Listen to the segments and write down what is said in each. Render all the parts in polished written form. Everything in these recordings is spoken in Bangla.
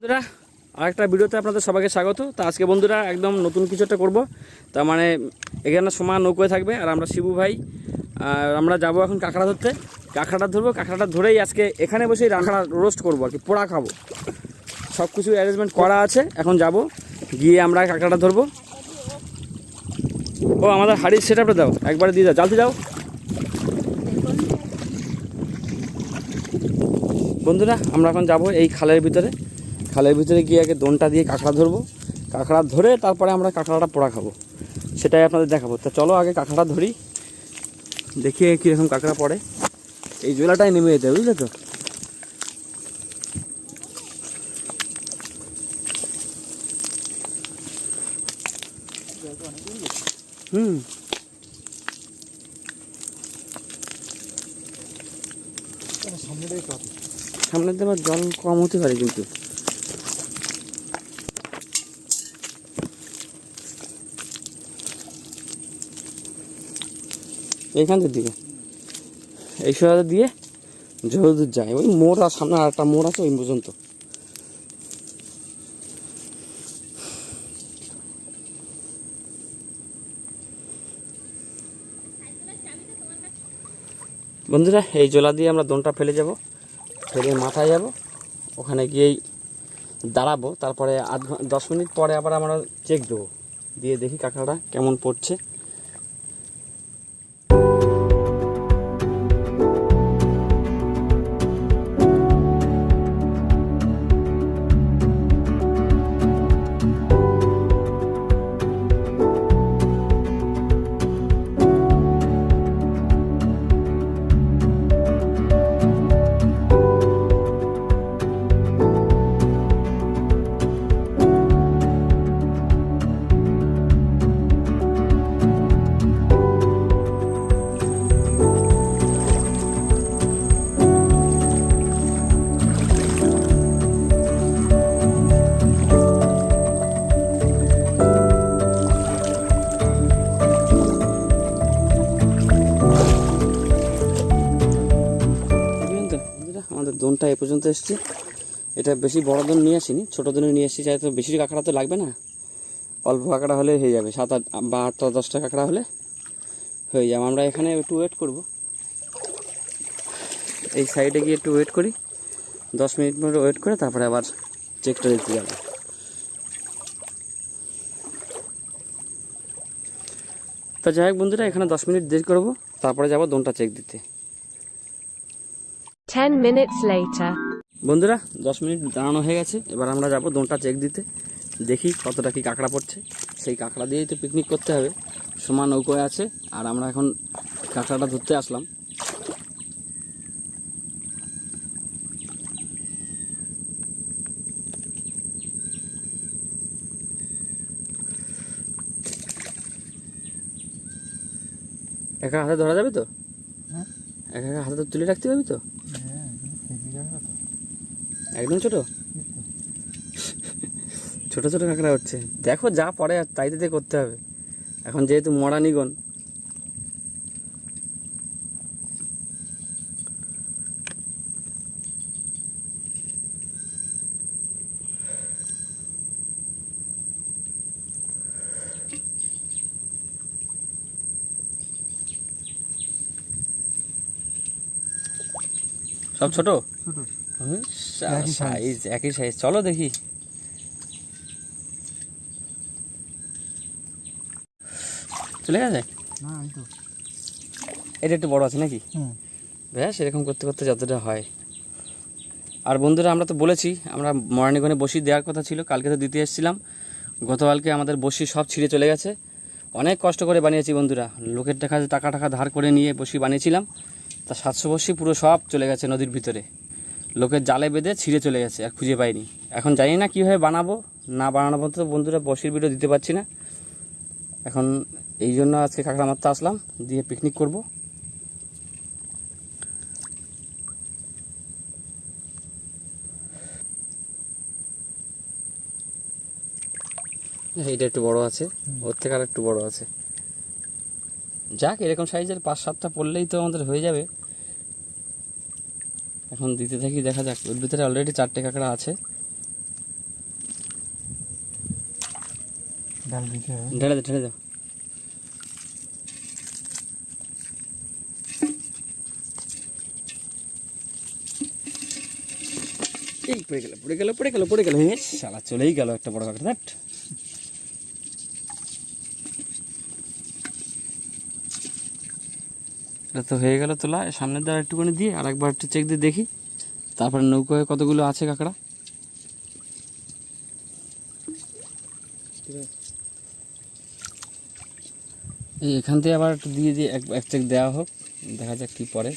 বন্ধুরা আরেকটা ভিডিওতে আপনাদের সবাইকে স্বাগত। তো আজকে বন্ধুরা একদম নতুন কিছু একটা করবো। তার মানে এখানে সময় নৌকোয় থাকবে আর আমরা শিবু ভাই আর আমরা যাবো এখন কাঁকড়া ধরতে। কাঁকড়াটা ধরবো, কাঁকড়াটা ধরেই আজকে এখানে বসেই কাঁকড়া রোস্ট করবো আর কি, পোড়া খাবো। সব কিছু অ্যারেঞ্জমেন্ট করা আছে, এখন যাব গিয়ে আমরা কাঁকড়াটা ধরবো। ও আমাদের হাড়ির সেটআপটা দাও, একবারে দিয়ে দাও, জ্বালতে দাও। বন্ধুরা আমরা এখন যাব এই খালের ভিতরে গিয়ে আগে দোনটা দিয়ে কাঁকড়া ধরবো। কাঁকড়া ধরে তারপরে আমরা কাঁকড়াটা পোড়া খাবো, সেটাই আপনাদের দেখাবো। তো চলো আগে কাঁকড়াটা ধরি, দেখিয়ে কীরকম কাঁকড়া পড়ে। এই জোলাটাই নেমে যেতে, বুঝলে তো। সামনের দিকে জল কম হতে পারে, কিন্তু এইখানটার দিকে এই সোজা দিয়ে যতদূর যায়, ওই মোড় আর সামনে আর একটা মোড় আছে, ওই পর্যন্ত। বন্ধুরা এই জলা দিয়ে আমরা দোনটা ফেলে যাব, ফেলে মাথায় যাব, ওখানে গিয়েই দাঁড়াবো। তারপরে 10 মিনিট পরে আবার আমরা চেক দেবো, দিয়ে দেখি কাঁকড়াটা কেমন পড়ছে। আমাদের দোনটা এ পর্যন্ত এসছে। এটা বেশি বড় দোন নিয়ে আসিনি, ছোটো দোনে নিয়ে এসেছি, যাই তো বেশি কাঁকড়া তো লাগবে না, অল্প কাঁকড়া হলে হয়ে যাবে। 7-8 বা 8-10টা কাঁকড়া হলে হয়ে যাবে। আমরা এখানে একটু ওয়েট করব, এই সাইডে গিয়ে একটু ওয়েট করি, 10 মিনিট মতো ওয়েট করে তারপরে আবার চেকটা দিতে যাবো। তো যাই হোক বন্ধুরা, এখানে 10 মিনিট দেরি করবো, তারপরে যাবো দোনটা চেক দিতে। 10 minutes later. বন্ধুরা 10 মিনিট দাঁড়ানো হয়ে গেছে, এবার আমরা যাবো দোনটা চেক দিতে, দেখি কতটা কি কাঁকড়া পড়ছে। সেই কাঁকড়া দিয়েই তো পিকনিক করতে হবে, সমান নৌকোয় আছে। আর আমরা এখন কাঁকড়াটা ধরতে আসলাম। একা হাতে ধরা যাবে তো? একা হাতে তুলে রাখতে পারবি তো? একদম ছোট ছোট ছোট কাঁকড়া হচ্ছে, দেখো যা পরে তাই দিতে করতে হবে। এখন যেহেতু মরা নিগন, সব ছোট সাইজ, একই সাইজ। চলো দেখি। চলে গেছে, এটা একটু বড় আছে নাকি? ব্যাস এরকম করতে করতে যতটা হয়। আর বন্ধুরা আমরা তো বলেছি আমরা মরানিগনে বসি দেওয়ার কথা ছিল, কালকে তো দিতে এসেছিলাম। গতকালকে আমাদের বসি সব ছিঁড়ে চলে গেছে। অনেক কষ্ট করে বানিয়েছি বন্ধুরা, লোকের টাকা ধার করে নিয়ে বসি বানিয়েছিলাম। তা 700 বসি পুরো সব চলে গেছে নদীর ভিতরে, লোকের জালে বেঁধে ছিঁড়ে চলে গেছে, আর খুঁজে পাইনি। এখন জানি না কীভাবে বানাবো, না বানানো তো বন্ধুরা বসির ভিডিও দিতে পারছি না এখন। এই জন্য আজকে কাঁকড়া মারতে আসলাম, দিয়ে পিকনিক করব। এইটা একটু বড় আছে, ওর থেকে আর একটু বড় আছে। যাক এরকম সাইজের 5-7টা পড়লেই তো আমাদের হয়ে যাবে। এখন দিতে থাকি, দেখা যাক। ওর ভিতরে অলরেডি 4টে কাঁকড়া আছে, ঢেলে দে, ঢেলে দাও। এই পড়ে গেল, পড়ে গেল, পড়ে গেল, পড়ে গেল। শালা চলেই গেল একটা বড় কাঁকড়া। এটা তো হয়ে গেল তোলা। সামনের দ্বারা একটুখানি দিয়ে আর একবার একটু চেক দিয়ে দেখি, তারপরে নৌকোয় কতগুলো আছে কাঁকড়া। এই এখান থেকে আবার একটু দিয়ে দিয়ে এক চেক দেওয়া হোক, দেখা যাক কী পরে।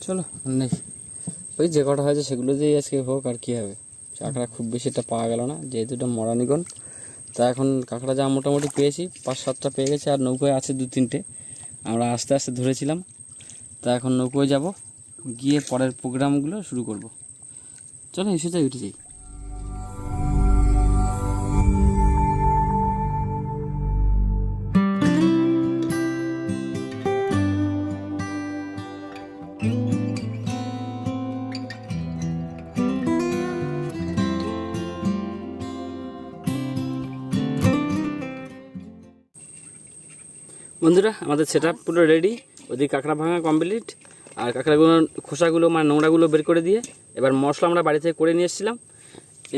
চলো নেই, ওই যে কটা হয়েছে সেগুলো দিয়েই আজকে হোক, আর কী হবে। কাঁকড়া খুব বেশি একটা পাওয়া গেল না, যেহেতু এটা মরানিগন। তা এখন কাঁকড়া যা মোটামুটি পেয়েছি 5-7টা পেয়ে গেছে, আর নৌকোয় আছে 2-3টে। আমরা আস্তে আস্তে ধরেছিলাম। তা এখন নৌকোয় যাব, গিয়ে পরের প্রোগ্রামগুলো শুরু করব। চলো এসে যাই, উঠে যাই। বন্ধুরা আমাদের সেট আপ পুরো রেডি। ওদিকে কাঁকড়া ভাঙা কমপ্লিট, আর কাঁকড়াগুলো খোসাগুলো মানে নোংরাগুলো বের করে দিয়ে এবার মশলা আমরা বাড়ি থেকে করে নিয়ে এসেছিলাম।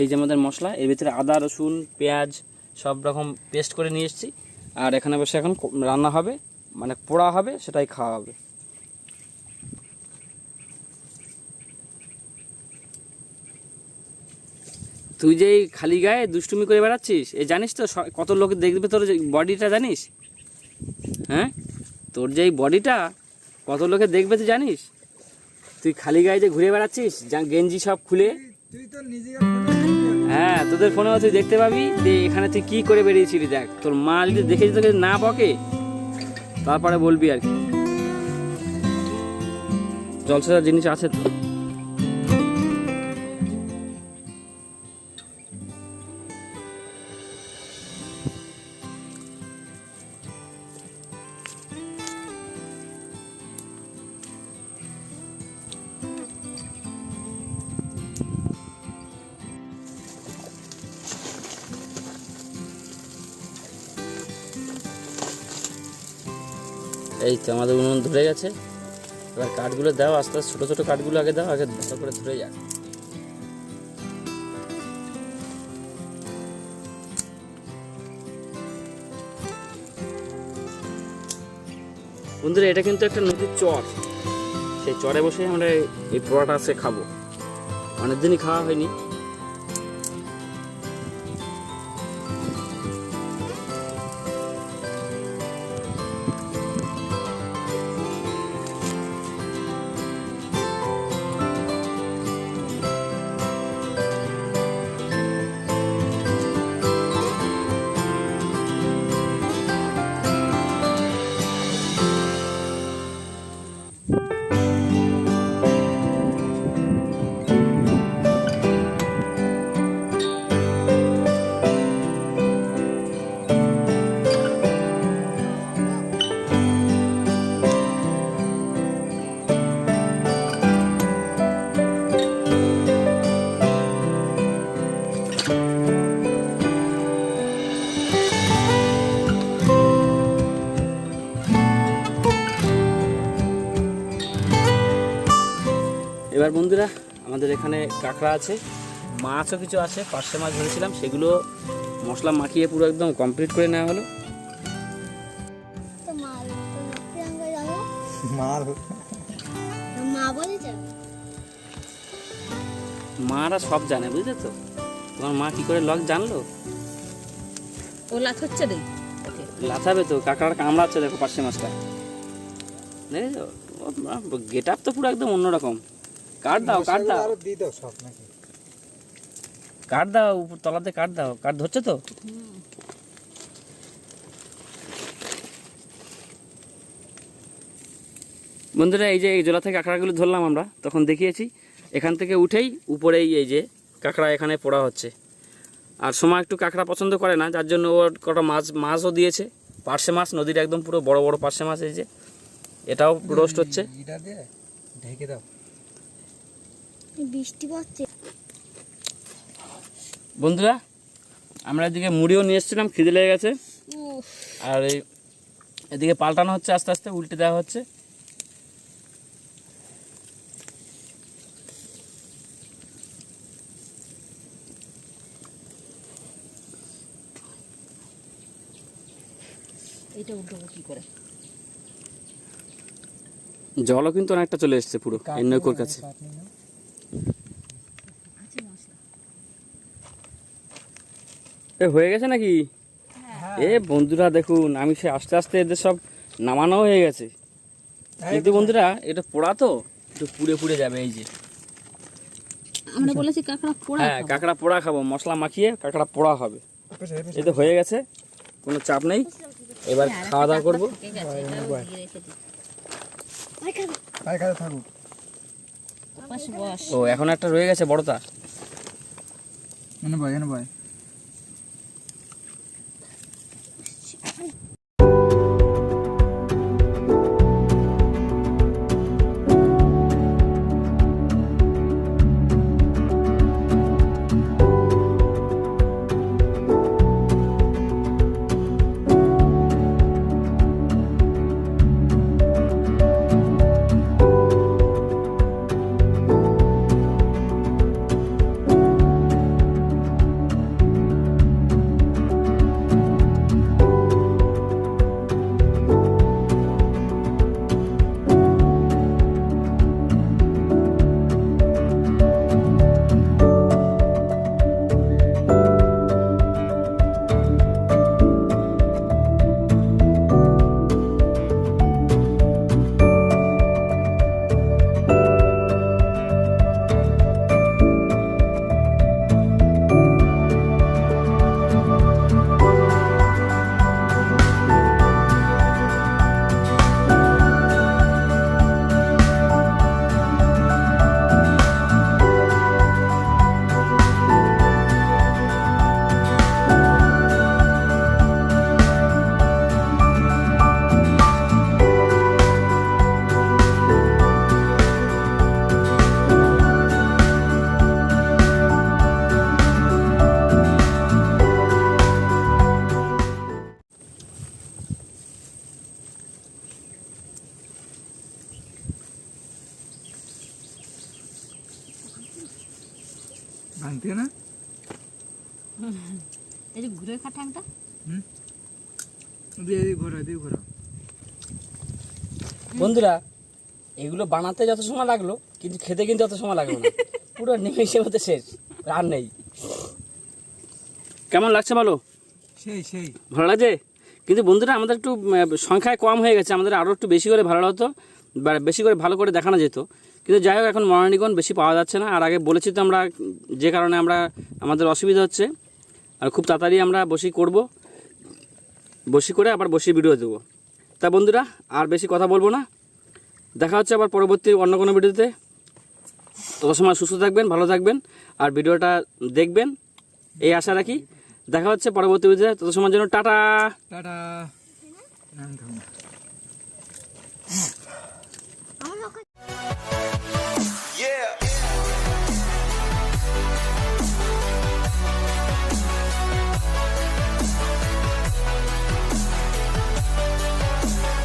এই যে আমাদের মশলা, এর ভিতরে আদা, রসুন, পেঁয়াজ সব রকম পেস্ট করে নিয়ে এসেছি। আর এখানে বসে এখন রান্না হবে, মানে পোড়া হবে, সেটাই খাওয়া হবে। তুই যে খালি গায়ে দুষ্টুমি করে বেড়াচ্ছিস, এই জানিস তো কত লোক দেখবে তোর বডিটা, জানিস? হ্যাঁ, তোর যে এই বডিটা কত লোকে দেখবে তুই জানিস? তুই খালি গায়ে যে ঘুরে বেড়াচ্ছিস, গেঞ্জি সব খুলে। হ্যাঁ, তোদের ফোনেও তুই দেখতে পাবি যে এখানে তুই কি করে বেরিয়েছিলি। দেখ, তোর মা যদি দেখে তোকে না বকে তারপরে বলবি আর কি। জলসা জিনিস আছে তো। এই তো আমাদের উনুন ধরে গেছে। এবার কাঠগুলো দাও, আস্তে আস্তে ছোটো ছোটো কাঠগুলো আগে দাও, আগে ভালো করে ধরে যাক। বন্ধুরা এটা কিন্তু একটা নদীর চর, সেই চরে বসে আমরা এই পোড়াটা আজকে খাবো। অনেকদিনই খাওয়া হয়নি। এবার বন্ধুরা আমাদের এখানে কাঁকড়া আছে, মাছও কিছু আছে, পার্শে মাছ ধরেছিলাম, সেগুলো মশলা মাখিয়ে পুরো একদম কমপ্লিট করে নেওয়া হলো। মারা সব জানে, বুঝলে তো? তোমার মা কি করে লক জানলো? ও লাথ হচ্ছে রে, লাথাবে তো, কাঁকড়ার কামড়াচ্ছে দেখো পার্শে মাছটা, দেখেছো? গেট আপ তো পুরো একদম অন্যরকম। কাট দাও, কাট দাও, কাট দাও, উপর তলাতে কাট দাও। কাট ধরছে তো? বন্ধুরা এই যে এই জলা থেকে কাঁকড়াগুলো ধরলাম আমরা, তখন দেখিয়েছি এখান থেকে উঠেই উপরেই এই যে কাঁকড়া এখানে পোড়া হচ্ছে। আর সময় একটু কাঁকড়া পছন্দ করে না, যার জন্য ওর কটা মাছও দিয়েছে, পার্শে মাছ, নদীর একদম পুরো বড় বড় পার্শে মাছ। এই যে এটাও রোস্ট হচ্ছে। ঢেকে দাও, বৃষ্টি পড়ছে। বন্ধুরা আমরা এদিকে মুড়িও নিয়ে এসেছিলাম, খিদে লেগে গেছে। আর এদিকে পাল্টানো হচ্ছে, আস্তে আস্তে উল্টে দেওয়া হচ্ছে। এটা উল্টো কি করে? জলও কিন্তু অনেকটা চলে এসছে পুরো এই নৌকোর কাছে। এ হয়ে গেছে নাকি? এ বন্ধুরা দেখুন, আমি সে আস্তে আস্তে এদের সব নামানো হয়ে গেছে, কিন্তু বন্ধুরা এটা পোড়া তো একটু পুড়ে পুড়ে যাবে। এই যে আমরা বলেছি কাঁকড়া পোড়া, হ্যাঁ কাঁকড়া পোড়া খাবো, মশলা মাখিয়ে কাঁকড়া পোড়া হবে। এই তো হয়ে গেছে, কোনো চাপ নেই, এবার খাওয়া দাওয়া করবো। ও এখন একটা রয়ে গেছে বড়টা। ভাঙতে না, এই যে ঘুরে খা ঠ্যাংটা। বন্ধুরা এগুলো বানাতে যত সময় লাগলো, কিন্তু খেতে কিন্তু অত সময় লাগলো না, পুরো নিমেষের মধ্যে শেষ, আর নেই। কেমন লাগছে বলো? সেই সেই ভালো লাগছে। কিন্তু বন্ধুরা আমাদের একটু সংখ্যায় কম হয়ে গেছে, আমাদের আরও একটু বেশি করে ভালো হতো, বা বেশি করে ভালো করে দেখানো যেত। কিন্তু যাই হোক, এখন মরানিগণ বেশি পাওয়া যাচ্ছে না। আর আগে বলেছি তো আমরা, যে কারণে আমাদের অসুবিধা হচ্ছে। আর খুব তাড়াতাড়ি আমরা বসি করব, বসি করে আবার বসি ভিডিও দেবো। তা বন্ধুরা আর বেশি কথা বলবো না, দেখা হচ্ছে আবার পরবর্তী অন্য কোনো ভিডিওতে। তত সময় সুস্থ থাকবেন, ভালো থাকবেন, আর ভিডিওটা দেখবেন এই আশা রাখি। দেখা হচ্ছে পরবর্তী ভিডিওতে, তত সময়ের জন্য টাটা। টাটা।